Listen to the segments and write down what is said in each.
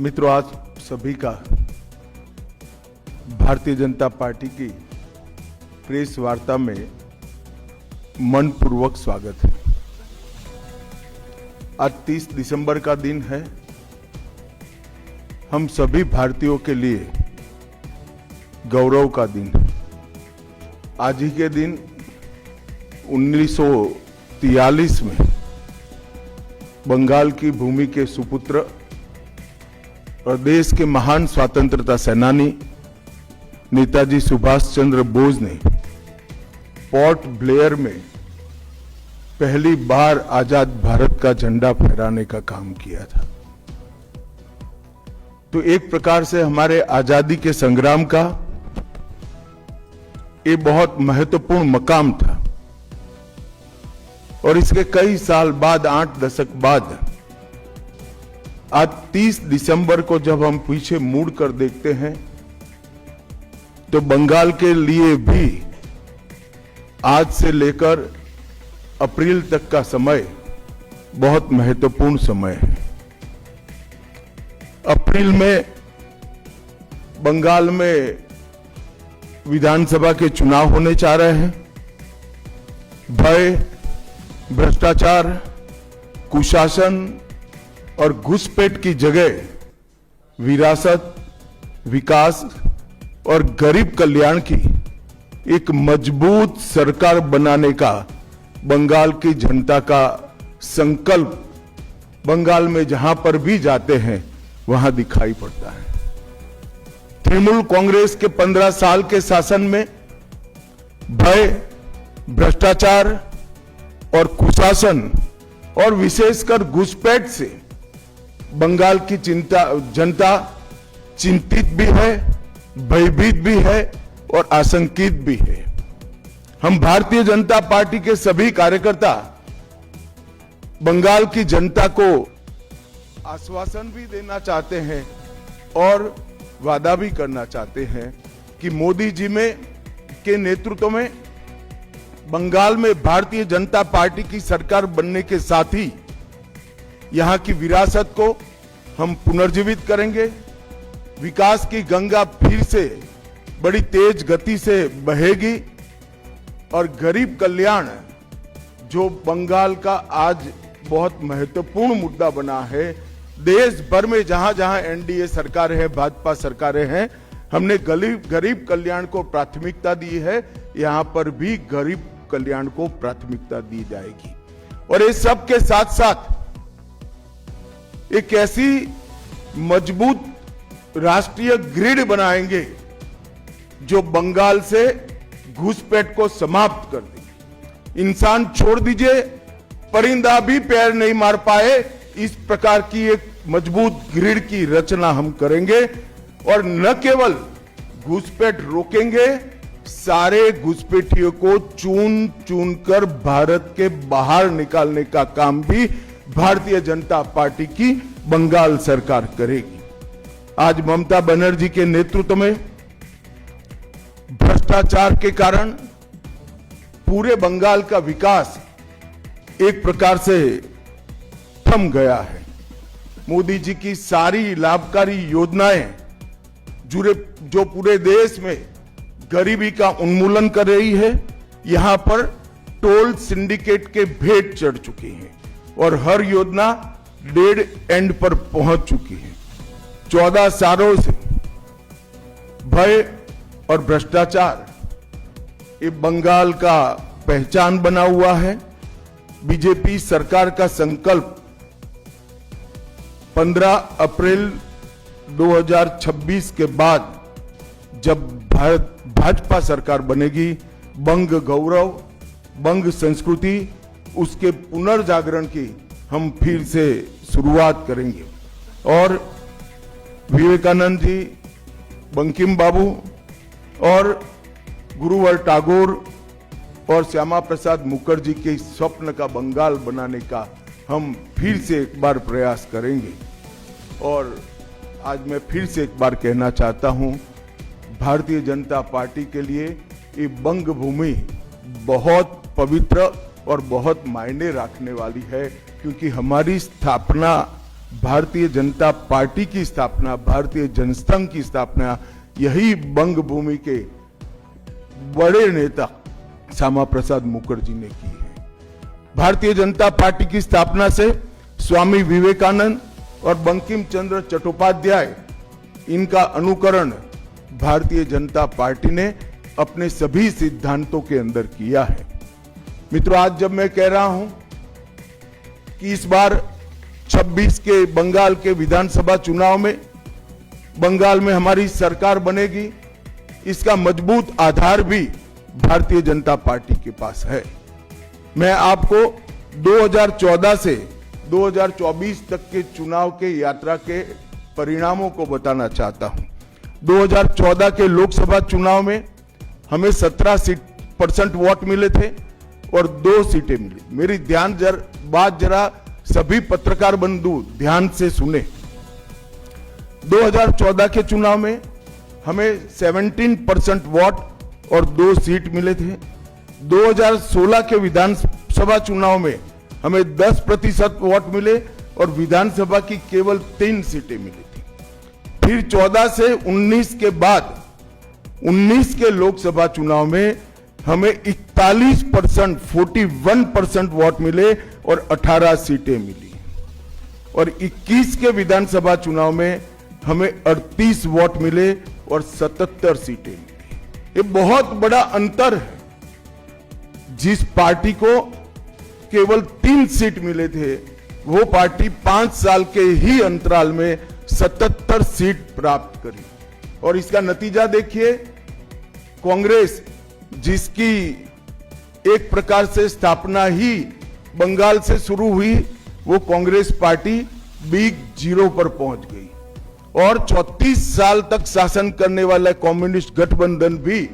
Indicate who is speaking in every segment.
Speaker 1: मित्रों, आज सभी का भारतीय जनता पार्टी की प्रेस वार्ता में मनपूर्वक स्वागत है। आज 30 दिसंबर का दिन है। हम सभी भारतीयों के लिए गौरव का दिन है। आज ही के दिन 1943 में बंगाल की भूमि के सुपुत्र और देश के महान स्वतंत्रता सेनानी नेताजी सुभाष चंद्र बोस ने पोर्ट ब्लेयर में पहली बार आजाद भारत का झंडा फहराने का काम किया था। तो एक प्रकार से हमारे आजादी के संग्राम का ये बहुत महत्वपूर्ण मकाम था। और इसके कई साल बाद, 8 दशक बाद, आज 30 दिसंबर को जब हम पीछे मुड़कर देखते हैं तो बंगाल के लिए भी आज से लेकर अप्रैल तक का समय बहुत महत्वपूर्ण समय है। अप्रैल में बंगाल में विधानसभा के चुनाव होने जा रहे हैं। भय, भ्रष्टाचार, कुशासन और घुसपैठ की जगह विरासत, विकास और गरीब कल्याण की एक मजबूत सरकार बनाने का बंगाल की जनता का संकल्प बंगाल में जहां पर भी जाते हैं वहां दिखाई पड़ता है। तृणमूल कांग्रेस के 15 साल के शासन में भय, भ्रष्टाचार और कुशासन और विशेषकर घुसपैठ से बंगाल की जनता चिंतित भी है, भयभीत भी है और आशंकित भी है। हम भारतीय जनता पार्टी के सभी कार्यकर्ता बंगाल की जनता को आश्वासन भी देना चाहते हैं और वादा भी करना चाहते हैं कि मोदी जी के नेतृत्व में बंगाल में भारतीय जनता पार्टी की सरकार बनने के साथ ही यहां की विरासत को हम पुनर्जीवित करेंगे। विकास की गंगा फिर से बड़ी तेज गति से बहेगी और गरीब कल्याण, जो बंगाल का आज बहुत महत्वपूर्ण मुद्दा बना है, देश भर में जहां जहां एनडीए सरकारें हैं, भाजपा सरकारें हैं, हमने गरीब कल्याण को प्राथमिकता दी है। यहां पर भी गरीब कल्याण को प्राथमिकता दी जाएगी। और इस सब के साथ साथ एक ऐसी मजबूत राष्ट्रीय ग्रिड बनाएंगे जो बंगाल से घुसपैठ को समाप्त कर देगी। इंसान छोड़ दीजिए, परिंदा भी पैर नहीं मार पाए, इस प्रकार की एक मजबूत ग्रिड की रचना हम करेंगे। और न केवल घुसपैठ रोकेंगे, सारे घुसपैठियों को चुन चुन कर भारत के बाहर निकालने का काम भी भारतीय जनता पार्टी की बंगाल सरकार करेगी। आज ममता बनर्जी के नेतृत्व में भ्रष्टाचार के कारण पूरे बंगाल का विकास एक प्रकार से थम गया है। मोदी जी की सारी लाभकारी योजनाएं जो पूरे देश में गरीबी का उन्मूलन कर रही है, यहां पर टोल सिंडिकेट के भेंट चढ़ चुकी हैं और हर योजना डेड एंड पर पहुंच चुकी है। 14 सालों से भय और भ्रष्टाचार ये बंगाल का पहचान बना हुआ है। बीजेपी सरकार का संकल्प 15 अप्रैल 2026 के बाद जब भाजपा सरकार बनेगी, बंग गौरव, बंग संस्कृति, उसके पुनर्जागरण की हम फिर से शुरुआत करेंगे। और विवेकानंद जी, बंकिम बाबू और गुरुवर टैगोर और श्यामा प्रसाद मुखर्जी के स्वप्न का बंगाल बनाने का हम फिर से एक बार प्रयास करेंगे। और आज मैं फिर से एक बार कहना चाहता हूं, भारतीय जनता पार्टी के लिए ये बंग भूमि बहुत पवित्र और बहुत मायने रखने वाली है, क्योंकि हमारी स्थापना भारतीय जनता पार्टी की स्थापना, भारतीय जनसंघ की स्थापना यही बंग भूमि के बड़े नेता श्यामा प्रसाद मुखर्जी ने की है। भारतीय जनता पार्टी की स्थापना से स्वामी विवेकानंद और बंकिम चंद्र चट्टोपाध्याय, इनका अनुकरण भारतीय जनता पार्टी ने अपने सभी सिद्धांतों के अंदर किया है। मित्रों, आज जब मैं कह रहा हूं कि इस बार 26 के बंगाल के विधानसभा चुनाव में बंगाल में हमारी सरकार बनेगी, इसका मजबूत आधार भी भारतीय जनता पार्टी के पास है। मैं आपको 2014 से 2024 तक के चुनाव के यात्रा के परिणामों को बताना चाहता हूं। 2014 के लोकसभा चुनाव में हमें 17% वोट मिले थे और 2 सीटें मिली। मेरी बात जरा सभी पत्रकार बंधु ध्यान से सुने। 2014 के चुनाव में हमें 17% वोट और 2 सीट मिले थे। 2016 के विधानसभा चुनाव में हमें 10% वोट मिले और विधानसभा की केवल 3 सीटें मिली थी। फिर 14 से 19 के बाद 19 के लोकसभा चुनाव में हमें 41% वोट मिले और 18 सीटें मिली और 21 के विधानसभा चुनाव में हमें 38 वोट मिले और 77 सीटें मिली। ये बहुत बड़ा अंतर है। जिस पार्टी को केवल 3 सीट मिले थे, वो पार्टी 5 साल के ही अंतराल में 77 सीट प्राप्त करी। और इसका नतीजा देखिए, कांग्रेस जिसकी एक प्रकार से स्थापना ही बंगाल से शुरू हुई, वो कांग्रेस पार्टी बिग जीरो पर पहुंच गई और 34 साल तक शासन करने वाला कम्युनिस्ट गठबंधन भी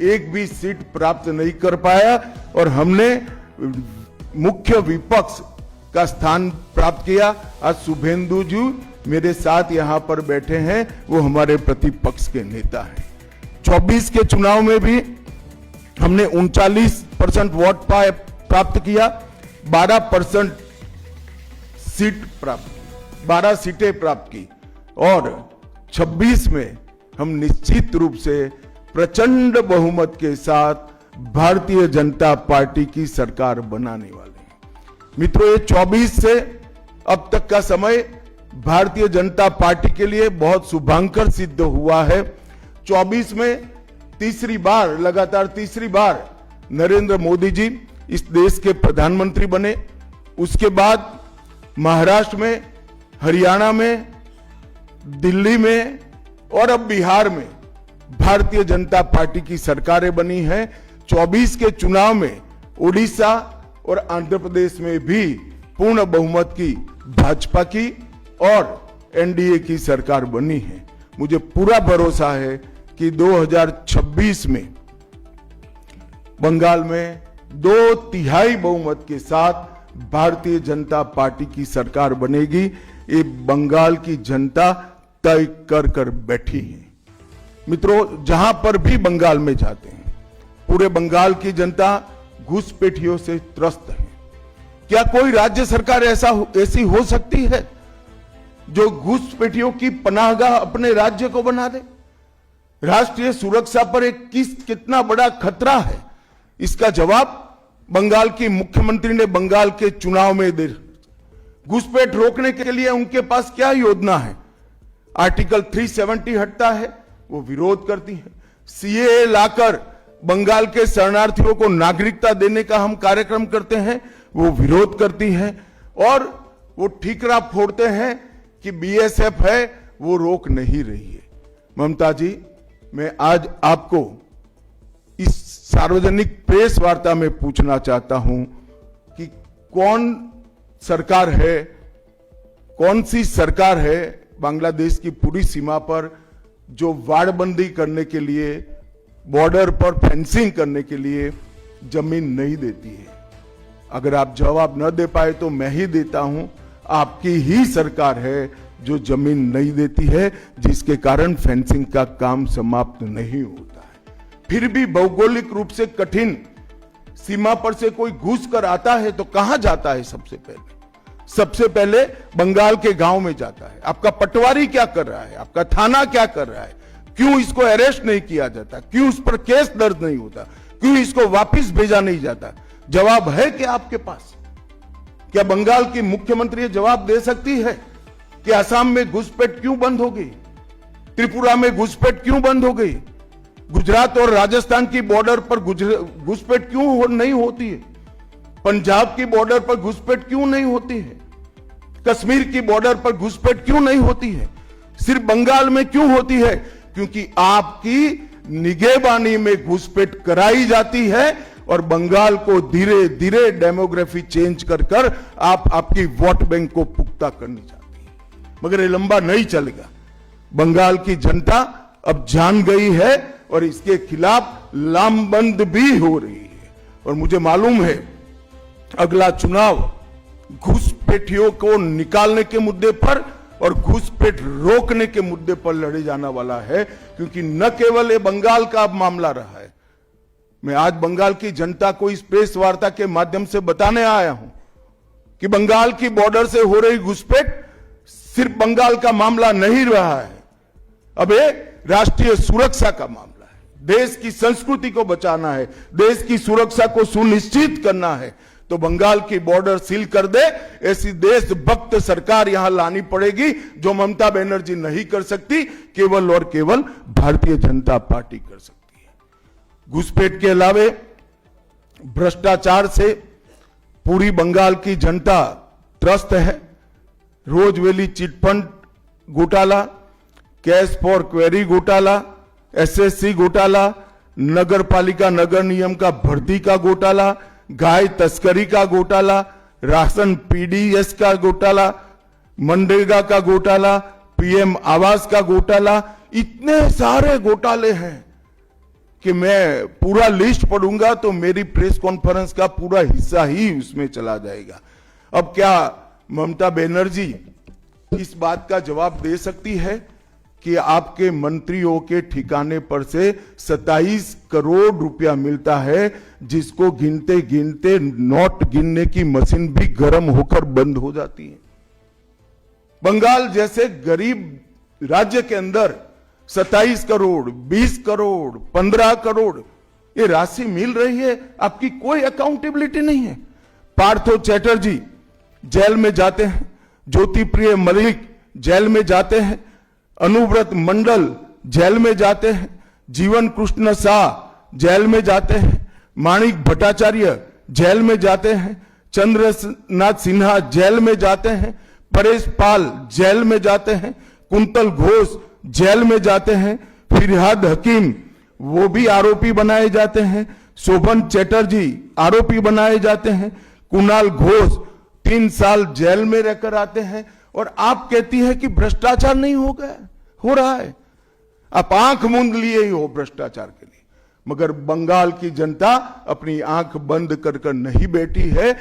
Speaker 1: एक भी सीट प्राप्त नहीं कर पाया और हमने मुख्य विपक्ष का स्थान प्राप्त किया। आज शुभेंदु जी मेरे साथ यहां पर बैठे हैं, वो हमारे प्रतिपक्ष के नेता हैं। 24 के चुनाव में भी हमने 39% वोट प्राप्त किया, 12% सीट प्राप्त की, 12 सीटें प्राप्त की और 26 में हम निश्चित रूप से प्रचंड बहुमत के साथ भारतीय जनता पार्टी की सरकार बनाने वाले हैं। मित्रों, ये 24 से अब तक का समय भारतीय जनता पार्टी के लिए बहुत शुभांकर सिद्ध हुआ है। 24 में लगातार तीसरी बार नरेंद्र मोदी जी इस देश के प्रधानमंत्री बने। उसके बाद महाराष्ट्र में, हरियाणा में, दिल्ली में और अब बिहार में भारतीय जनता पार्टी की सरकारें बनी हैं। 24 के चुनाव में उड़ीसा और आंध्र प्रदेश में भी पूर्ण बहुमत की भाजपा की और एनडीए की सरकार बनी है। मुझे पूरा भरोसा है कि 2026 में बंगाल में 2/3 बहुमत के साथ भारतीय जनता पार्टी की सरकार बनेगी। ये बंगाल की जनता तय कर बैठी है। मित्रों, जहां पर भी बंगाल में जाते हैं, पूरे बंगाल की जनता घुसपैठियों से त्रस्त है। क्या कोई राज्य सरकार ऐसी हो सकती है जो घुसपैठियों की पनाहगाह अपने राज्य को बना दे? राष्ट्रीय सुरक्षा पर कितना बड़ा खतरा है, इसका जवाब बंगाल की मुख्यमंत्री ने बंगाल के चुनाव में दे। घुसपैठ रोकने के लिए उनके पास क्या योजना है? आर्टिकल 370 हटता है, वो विरोध करती है। सीएए लाकर बंगाल के शरणार्थियों को नागरिकता देने का हम कार्यक्रम करते हैं, वो विरोध करती है। और वो ठीकरा फोड़ते हैं कि बीएसएफ है, वो रोक नहीं रही है। ममता जी, मैं आज आपको इस सार्वजनिक प्रेस वार्ता में पूछना चाहता हूं कि कौन सी सरकार है बांग्लादेश की पूरी सीमा पर जो वाड़बंदी करने के लिए, बॉर्डर पर फेंसिंग करने के लिए जमीन नहीं देती है? अगर आप जवाब न दे पाए तो मैं ही देता हूं। आपकी ही सरकार है जो जमीन नहीं देती है, जिसके कारण फेंसिंग का काम समाप्त नहीं होता है। फिर भी भौगोलिक रूप से कठिन सीमा पर से कोई घुस कर आता है तो कहां जाता है? सबसे पहले सबसे पहले बंगाल के गांव में जाता है। आपका पटवारी क्या कर रहा है, आपका थाना क्या कर रहा है, क्यों इसको अरेस्ट नहीं किया जाता, क्यों उस पर केस दर्ज नहीं होता, क्यों इसको वापस भेजा नहीं जाता? जवाब है क्या आपके पास? क्या बंगाल की मुख्यमंत्री जवाब दे सकती है कि असम में घुसपैठ क्यों बंद हो गई, त्रिपुरा में घुसपैठ क्यों बंद हो गई, गुजरात और राजस्थान की बॉर्डर पर घुसपैठ क्यों नहीं होती है, पंजाब की बॉर्डर पर घुसपैठ क्यों नहीं होती है, कश्मीर की बॉर्डर पर घुसपैठ क्यों नहीं होती है, सिर्फ बंगाल में क्यों होती है? क्योंकि आपकी निगहबानी में घुसपैठ कराई जाती है और बंगाल को धीरे धीरे डेमोग्राफी चेंज कर आप आपकी वोट बैंक को पुख्ता करनी चाहती है। मगर ये लंबा नहीं चलेगा। बंगाल की जनता अब जान गई है और इसके खिलाफ लामबंद भी हो रही है। और मुझे मालूम है अगला चुनाव घुसपैठियों को निकालने के मुद्दे पर और घुसपैठ रोकने के मुद्दे पर लड़े जाने वाला है, क्योंकि न केवल ये बंगाल का अब मामला रहा है। मैं आज बंगाल की जनता को इस प्रेस वार्ता के माध्यम से बताने आया हूं कि बंगाल की बॉर्डर से हो रही घुसपैठ सिर्फ बंगाल का मामला नहीं रहा है, अब ये राष्ट्रीय सुरक्षा का मामला है। देश की संस्कृति को बचाना है, देश की सुरक्षा को सुनिश्चित करना है, तो बंगाल की बॉर्डर सील कर दे, ऐसी देशभक्त सरकार यहां लानी पड़ेगी जो ममता बनर्जी नहीं कर सकती, केवल और केवल भारतीय जनता पार्टी कर सकती है। घुसपैठ के अलावे भ्रष्टाचार से पूरी बंगाल की जनता त्रस्त है। रोजवेली चिटफंड घोटाला, कैश फॉर क्वेरी घोटाला, एसएससी घोटाला, नगर पालिका नगर नियम का भर्ती का घोटाला, गाय तस्करी का घोटाला, राशन पीडीएस का घोटाला, मनरेगा का घोटाला, पीएम आवास का घोटाला, इतने सारे घोटाले हैं कि मैं पूरा लिस्ट पढ़ूंगा तो मेरी प्रेस कॉन्फ्रेंस का पूरा हिस्सा ही उसमें चला जाएगा। अब क्या ममता बनर्जी इस बात का जवाब दे सकती है कि आपके मंत्रियों के ठिकाने पर से 27 करोड़ रुपया मिलता है, जिसको गिनते गिनते नोट गिनने की मशीन भी गर्म होकर बंद हो जाती है? बंगाल जैसे गरीब राज्य के अंदर 27 करोड़, 20 करोड़, 15 करोड़ ये राशि मिल रही है, आपकी कोई अकाउंटेबिलिटी नहीं है। पार्थो चैटर्जी जेल में जाते हैं, ज्योति प्रिय मलिक जेल में जाते हैं, अनुव्रत मंडल जेल में जाते हैं, जीवन कृष्ण शाह जेल में जाते हैं, माणिक भट्टाचार्य जेल में जाते हैं, चंद्रनाथ सिन्हा जेल में जाते हैं, परेश पाल जेल में जाते हैं, कुंतल घोष जेल में जाते हैं, फिरहाद हकीम वो भी आरोपी बनाए जाते हैं, शोभन चैटर्जी आरोपी बनाए जाते हैं, कुणाल घोष 3 साल जेल में रहकर आते हैं, और आप कहती है कि भ्रष्टाचार नहीं हो गया, हो रहा है। आप आंख मूंद लिए ही हो भ्रष्टाचार के लिए, मगर बंगाल की जनता अपनी आंख बंद कर कर नहीं बैठी है।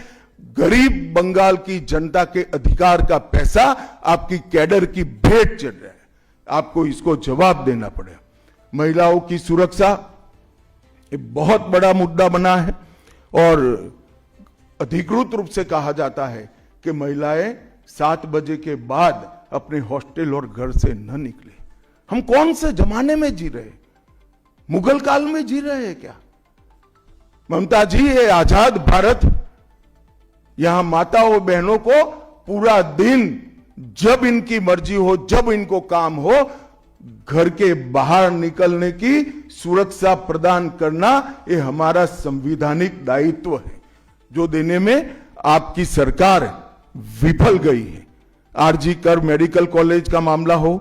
Speaker 1: गरीब बंगाल की जनता के अधिकार का पैसा आपकी कैडर की भेंट चढ़ रहा है, आपको इसको जवाब देना पड़ेगा। महिलाओं की सुरक्षा एक बहुत बड़ा मुद्दा बना है और अधिकृत रूप से कहा जाता है कि महिलाएं 7 बजे के बाद अपने हॉस्टल और घर से न निकले। हम कौन से जमाने में जी रहे, मुगल काल में जी रहे हैं क्या? ममता जी, ये आजाद भारत, यहां माताओं बहनों को पूरा दिन जब इनकी मर्जी हो, जब इनको काम हो, घर के बाहर निकलने की सुरक्षा प्रदान करना ये हमारा संवैधानिक दायित्व है, जो देने में आपकी सरकार विफल गई है। आरजी कर मेडिकल कॉलेज का मामला हो,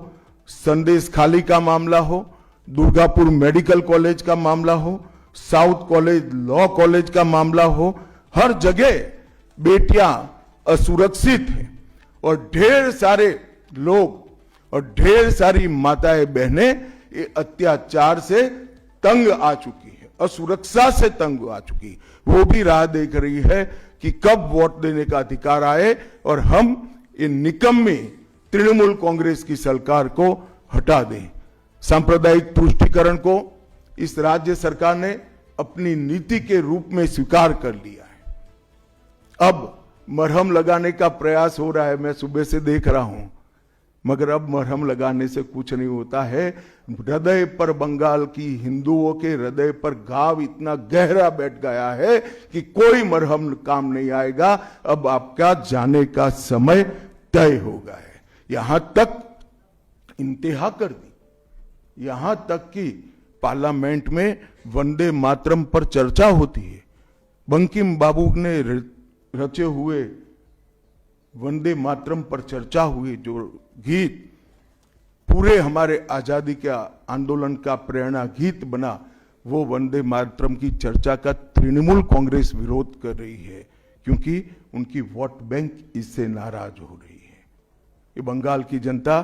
Speaker 1: संदेश खाली का मामला हो, दुर्गापुर मेडिकल कॉलेज का मामला हो, साउथ कॉलेज लॉ कॉलेज का मामला हो, हर जगह बेटियां असुरक्षित हैं और ढेर सारे लोग और ढेर सारी माताएं बहनें ये अत्याचार से तंग आ चुकी है, असुरक्षा से तंग आ चुकी, वो भी राह देख रही है कि कब वोट देने का अधिकार आए और हम इन निकम्मी तृणमूल कांग्रेस की सरकार को हटा दें। सांप्रदायिक तुष्टीकरण को इस राज्य सरकार ने अपनी नीति के रूप में स्वीकार कर लिया है। अब मरहम लगाने का प्रयास हो रहा है, मैं सुबह से देख रहा हूं, मगर अब मरहम लगाने से कुछ नहीं होता है। हृदय पर, बंगाल की हिंदुओं के हृदय पर घाव इतना गहरा बैठ गया है कि कोई मरहम काम नहीं आएगा। अब आपका जाने का समय तय हो गया है। यहां तक इंतहा कर दी, यहां तक कि पार्लियामेंट में वंदे मातरम पर चर्चा होती है। बंकिम बाबू ने रचे हुए वंदे मातरम पर चर्चा हुई, जो गीत पूरे हमारे आजादी के आंदोलन का प्रेरणा गीत बना, वो वंदे मातरम की चर्चा का तृणमूल कांग्रेस विरोध कर रही है, क्योंकि उनकी वोट बैंक इससे नाराज हो रही है। ये बंगाल की जनता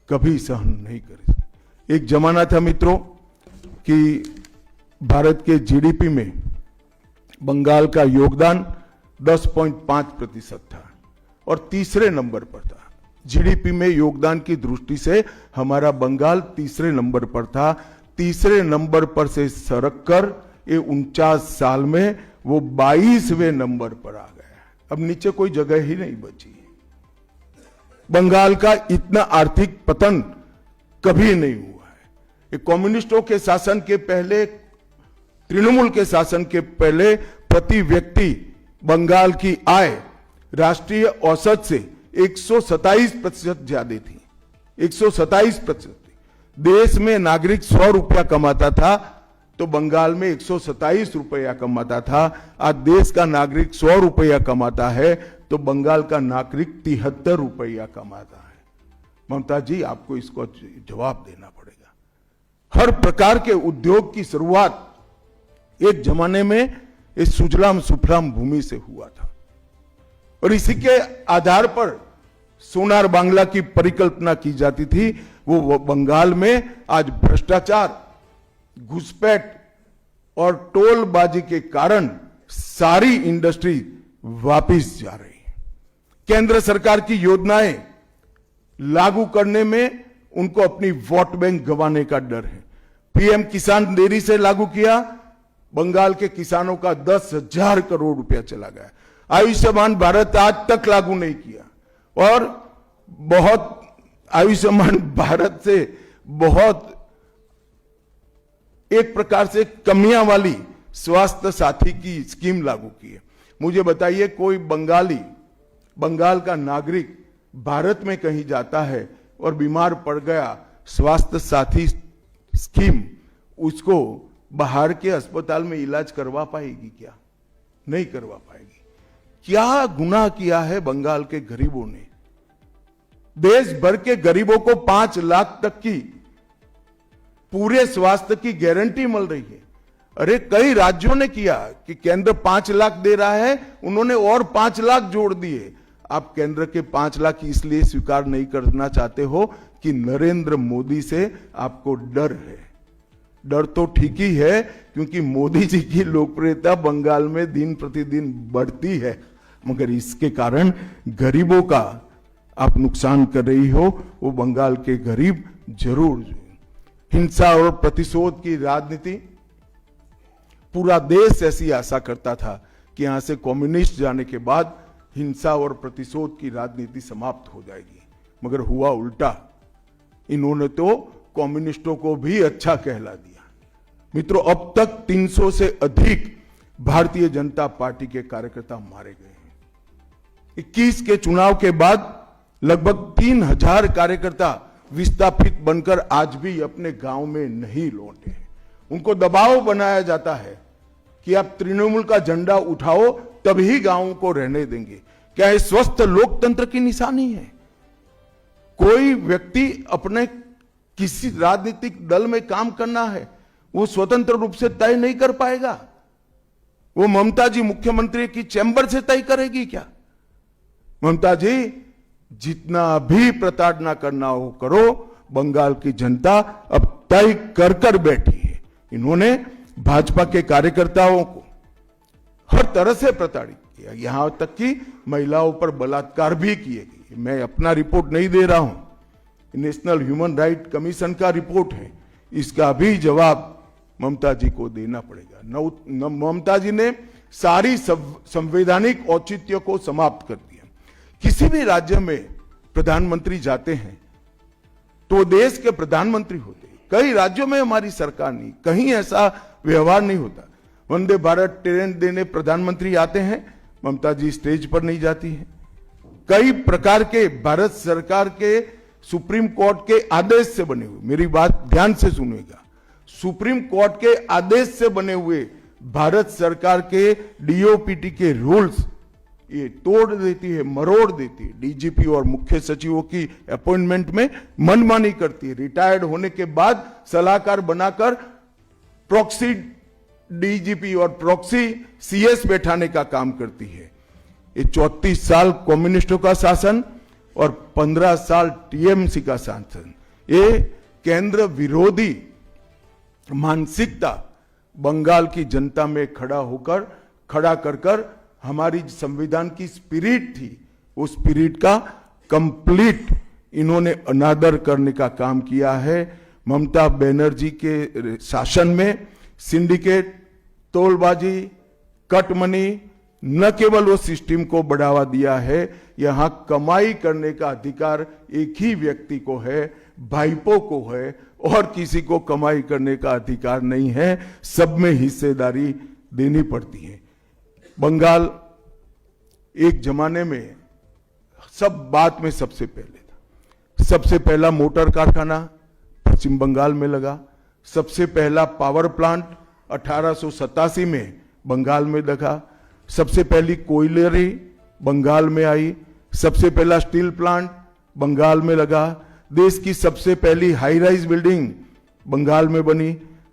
Speaker 1: कभी सहन नहीं करेगी। एक जमाना था मित्रों कि भारत के जीडीपी में बंगाल का योगदान 10.5% था और तीसरे नंबर पर था। जीडीपी में योगदान की दृष्टि से हमारा बंगाल तीसरे नंबर पर था। तीसरे नंबर पर से सरक कर ये 49 साल में वो 22वें नंबर पर आ गया। अब नीचे कोई जगह ही नहीं बची। बंगाल का इतना आर्थिक पतन कभी नहीं हुआ है। ये कम्युनिस्टों के शासन के पहले, तृणमूल के शासन के पहले प्रति व्यक्ति बंगाल की आय राष्ट्रीय औसत से 127% ज्यादा थी। 127%। देश में नागरिक 100 रुपया कमाता था तो बंगाल में 127 रुपया कमाता था। आज देश का नागरिक 100 रुपया कमाता है तो बंगाल का नागरिक 73 रुपया कमाता है। ममता जी, आपको इसको जवाब देना पड़ेगा। हर प्रकार के उद्योग की शुरुआत एक जमाने में इस सुजलाम सुफलाम भूमि से हुआ था और इसी के आधार पर सोनार बांग्ला की परिकल्पना की जाती थी। वो बंगाल में आज भ्रष्टाचार, घुसपैठ और टोलबाजी के कारण सारी इंडस्ट्री वापस जा रही है। केंद्र सरकार की योजनाएं लागू करने में उनको अपनी वोट बैंक गंवाने का डर है। पीएम किसान देरी से लागू किया, बंगाल के किसानों का 10,000 करोड़ रुपया चला गया। आयुष्मान भारत आज तक लागू नहीं किया और बहुत आयुष्मान भारत से बहुत एक प्रकार से कमियां वाली स्वास्थ्य साथी की स्कीम लागू की है। मुझे बताइए, कोई बंगाली, बंगाल का नागरिक भारत में कहीं जाता है और बीमार पड़ गया, स्वास्थ्य साथी स्कीम उसको बाहर के अस्पताल में इलाज करवा पाएगी क्या? नहीं करवा पाएगी। क्या गुनाह किया है बंगाल के गरीबों ने? देश भर के गरीबों को 5 लाख तक की पूरे स्वास्थ्य की गारंटी मिल रही है। अरे कई राज्यों ने किया कि केंद्र 5 लाख दे रहा है, उन्होंने और 5 लाख जोड़ दिए। आप केंद्र के 5 लाख इसलिए स्वीकार नहीं करना चाहते हो कि नरेंद्र मोदी से आपको डर है। डर तो ठीक ही है, क्योंकि मोदी जी की लोकप्रियता बंगाल में दिन प्रतिदिन बढ़ती है, मगर इसके कारण गरीबों का आप नुकसान कर रही हो। वो बंगाल के गरीब जरूर। हिंसा और प्रतिशोध की राजनीति, पूरा देश ऐसी आशा करता था कि यहां से कम्युनिस्ट जाने के बाद हिंसा और प्रतिशोध की राजनीति समाप्त हो जाएगी, मगर हुआ उल्टा। इन्होंने तो कम्युनिस्टों को भी अच्छा कहला दिया। मित्रों, अब तक 300 से अधिक भारतीय जनता पार्टी के कार्यकर्ता मारे गए हैं। 21 के चुनाव के बाद लगभग 3000 कार्यकर्ता विस्थापित बनकर आज भी अपने गांव में नहीं लौटे। उनको दबाव बनाया जाता है कि आप तृणमूल का झंडा उठाओ तभी गांवों को रहने देंगे। क्या ये स्वस्थ लोकतंत्र की निशानी है? कोई व्यक्ति अपने किसी राजनीतिक दल में काम करना है, वो स्वतंत्र रूप से तय नहीं कर पाएगा। वो ममता जी मुख्यमंत्री की चैम्बर से तय करेगी क्या? ममता जी, जितना भी प्रताड़ना करना हो करो, बंगाल की जनता अब तय कर कर बैठी है। इन्होंने भाजपा के कार्यकर्ताओं को हर तरह से प्रताड़ित किया, यहां तक कि महिलाओं पर बलात्कार भी किए गए। मैं अपना रिपोर्ट नहीं दे रहा हूं, नेशनल ह्यूमन राइट कमीशन का रिपोर्ट है। इसका भी जवाब ममता जी को देना पड़ेगा। ममता जी ने सारी संवैधानिक औचित्य को समाप्त कर दिया। किसी भी राज्य में प्रधानमंत्री जाते हैं तो देश के प्रधानमंत्री होते हैं। कई राज्यों में हमारी सरकार नहीं, कहीं ऐसा व्यवहार नहीं होता। वंदे भारत ट्रेन देने प्रधानमंत्री आते हैं, ममता जी स्टेज पर नहीं जाती है। कई प्रकार के भारत सरकार के सुप्रीम कोर्ट के आदेश से बने हुए, मेरी बात ध्यान से सुनिएगा, सुप्रीम कोर्ट के आदेश से बने हुए भारत सरकार के डीओपीटी के रूल्स ये तोड़ देती है, मरोड़ देती है। डीजीपी और मुख्य सचिवों की अपॉइंटमेंट में मनमानी करती है। रिटायर्ड होने के बाद सलाहकार बनाकर प्रॉक्सी डीजीपी और प्रॉक्सी सीएस बैठाने का काम करती है। ये 34 साल कम्युनिस्टों का शासन और 15 साल टीएमसी का शासन, ये केंद्र विरोधी मानसिकता बंगाल की जनता में खड़ा कर हमारी संविधान की स्पिरिट थी, उस स्पिरिट का कंप्लीट इन्होंने अनादर करने का काम किया है। ममता बनर्जी के शासन में सिंडिकेट, तोलबाजी, कटमनी, न केवल वो सिस्टम को बढ़ावा दिया है, यहां कमाई करने का अधिकार एक ही व्यक्ति को है, भाईपो को है, और किसी को कमाई करने का अधिकार नहीं है। सब में हिस्सेदारी देनी पड़ती है। बंगाल एक जमाने में सब बात में सबसे पहले था। सबसे पहला मोटर कारखाना पश्चिम बंगाल में लगा। सबसे पहला पावर प्लांट 1887 में बंगाल में लगा। सबसे पहली कोयलरी बंगाल में आई। सबसे पहला स्टील प्लांट बंगाल में लगा। देश की सबसे पहली हाई राइज बिल्डिंग बंगाल में बनी।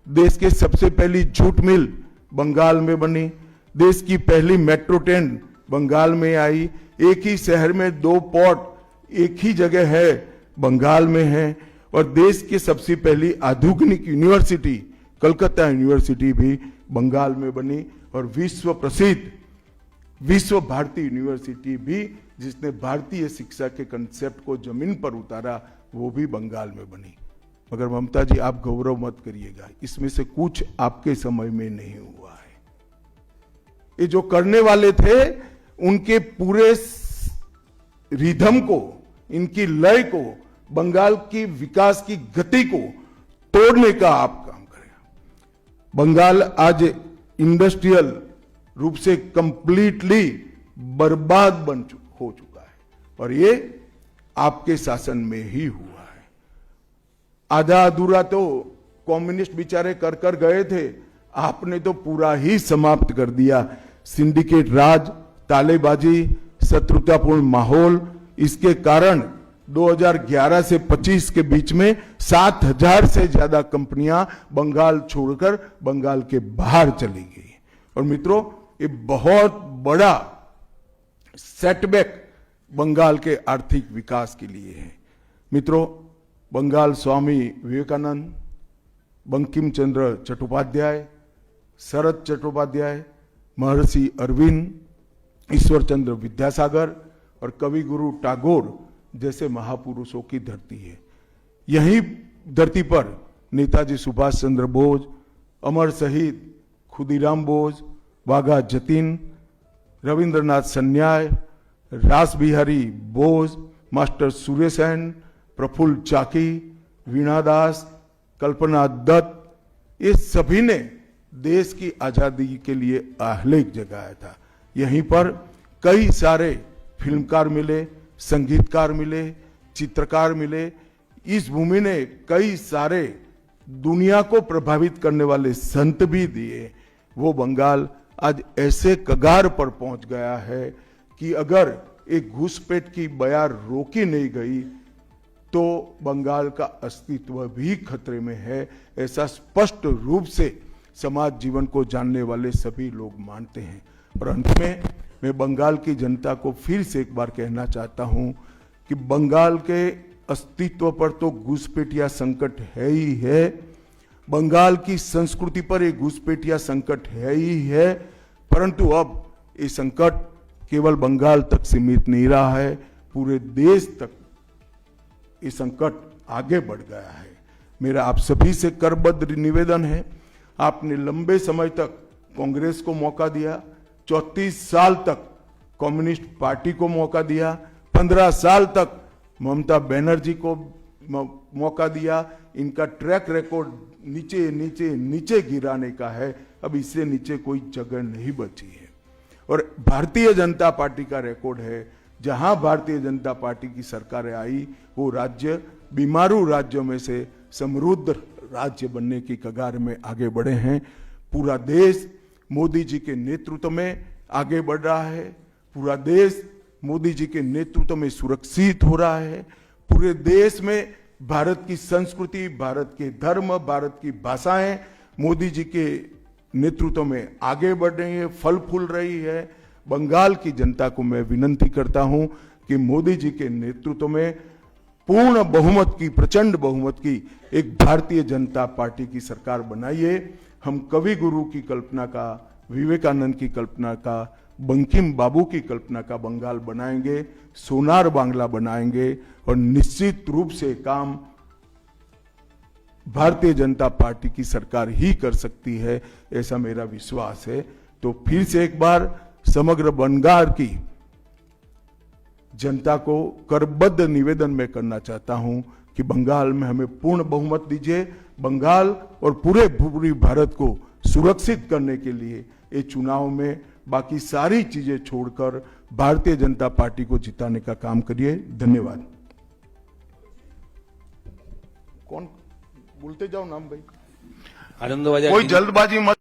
Speaker 1: देश की सबसे पहली जूट मिल बंगाल में बनी। देश की पहली मेट्रो ट्रेन बंगाल में आई। एक ही शहर में 2 पोर्ट एक ही जगह है, बंगाल में है। और देश की सबसे पहली आधुनिक यूनिवर्सिटी कलकत्ता यूनिवर्सिटी भी बंगाल में बनी। और विश्व प्रसिद्ध विश्व भारती यूनिवर्सिटी भी, जिसने भारतीय शिक्षा के कंसेप्ट को जमीन पर उतारा, वो भी बंगाल में बनी। मगर ममता जी, आप गौरव मत करिएगा, इसमें से कुछ आपके समय में नहीं हुआ है। ये जो करने वाले थे, उनके पूरे रिदम को, इनकी लय को, बंगाल की विकास की गति को तोड़ने का आप काम करें। बंगाल आज इंडस्ट्रियल रूप से कंप्लीटली बर्बाद हो चुका है, और ये आपके शासन में ही हुआ है। आधा अधूरा तो कम्युनिस्ट बेचारे कर गए थे, आपने तो पूरा ही समाप्त कर दिया। सिंडिकेट राज, तालेबाजी, शत्रुतापूर्ण माहौल, इसके कारण 2011 से 25 के बीच में 7000 से ज्यादा कंपनियां बंगाल छोड़कर बंगाल के बाहर चली गई। और मित्रों, ये बहुत बड़ा सेटबैक बंगाल के आर्थिक विकास के लिए है। मित्रों, बंगाल स्वामी विवेकानंद, बंकिम चंद्र चट्टोपाध्याय, शरद चट्टोपाध्याय, महर्षि अरविंद, ईश्वर चंद्र विद्यासागर और कवि गुरु टैगोर जैसे महापुरुषों की धरती है। यही धरती पर नेताजी सुभाष चंद्र बोस, अमर शहीद खुदीराम बोस, वाघा जतीन, रविंद्रनाथ सन्याय, रास बिहारी बोस, मास्टर सुरेश सेन, प्रफुल्ल चाकी, वीणा दास, कल्पना दत्त, ये सभी ने देश की आजादी के लिए आह्लेख जगाया था। यहीं पर कई सारे फिल्मकार मिले, संगीतकार मिले, चित्रकार मिले। इस भूमि ने कई सारे दुनिया को प्रभावित करने वाले संत भी दिए। वो बंगाल आज ऐसे कगार पर पहुंच गया है कि अगर एक घुसपैठ की बयार रोकी नहीं गई तो बंगाल का अस्तित्व भी खतरे में है। ऐसा स्पष्ट रूप से समाज जीवन को जानने वाले सभी लोग मानते हैं। और अंत में मैं बंगाल की जनता को फिर से एक बार कहना चाहता हूं कि बंगाल के अस्तित्व पर तो घुसपैठिया संकट है ही है, बंगाल की संस्कृति पर एक घुसपैठिया संकट है ही है, परंतु अब ये संकट केवल बंगाल तक सीमित नहीं रहा है, पूरे देश तक ये संकट आगे बढ़ गया है। मेरा आप सभी से करबद्ध निवेदन है, आपने लंबे समय तक कांग्रेस को मौका दिया, 34 साल तक कम्युनिस्ट पार्टी को मौका दिया, 15 साल तक ममता बनर्जी को मौका दिया। इनका ट्रैक रिकॉर्ड नीचे नीचे नीचे गिराने का है, अब इससे नीचे कोई जगह नहीं बची है। और भारतीय जनता पार्टी का रिकॉर्ड है, जहां भारतीय जनता पार्टी की सरकार आई वो राज्य बीमारू राज्यों में से समृद्ध राज्य बनने की कगार में आगे बढ़े हैं। पूरा देश मोदी जी के नेतृत्व में आगे बढ़ रहा है, पूरा देश मोदी जी के नेतृत्व में सुरक्षित हो रहा है। पूरे देश में भारत की संस्कृति, भारत के धर्म, भारत की भाषाएं मोदी जी के नेतृत्व में आगे बढ़ रही है, फल फूल रही है। बंगाल की जनता को मैं विनती करता हूं कि मोदी जी के नेतृत्व में पूर्ण बहुमत की, प्रचंड बहुमत की एक भारतीय जनता पार्टी की सरकार बनाइए। हम कवि गुरु की कल्पना का, विवेकानंद की कल्पना का, बंकिम बाबू की कल्पना का बंगाल बनाएंगे, सोनार बांग्ला बनाएंगे और निश्चित रूप से काम भारतीय जनता पार्टी की सरकार ही कर सकती है, ऐसा मेरा विश्वास है। तो फिर से एक बार समग्र बंगाल की जनता को करबद्ध निवेदन मैं करना चाहता हूं कि बंगाल में हमें पूर्ण बहुमत दीजिए। बंगाल और पूरे भारत को सुरक्षित करने के लिए ये चुनाव में बाकी सारी चीजें छोड़कर भारतीय जनता पार्टी को जिताने का काम करिए। धन्यवाद। कौन बोलते जाओ नाम भाई,
Speaker 2: आनंदबाजार
Speaker 1: कोई जल्दबाजी मत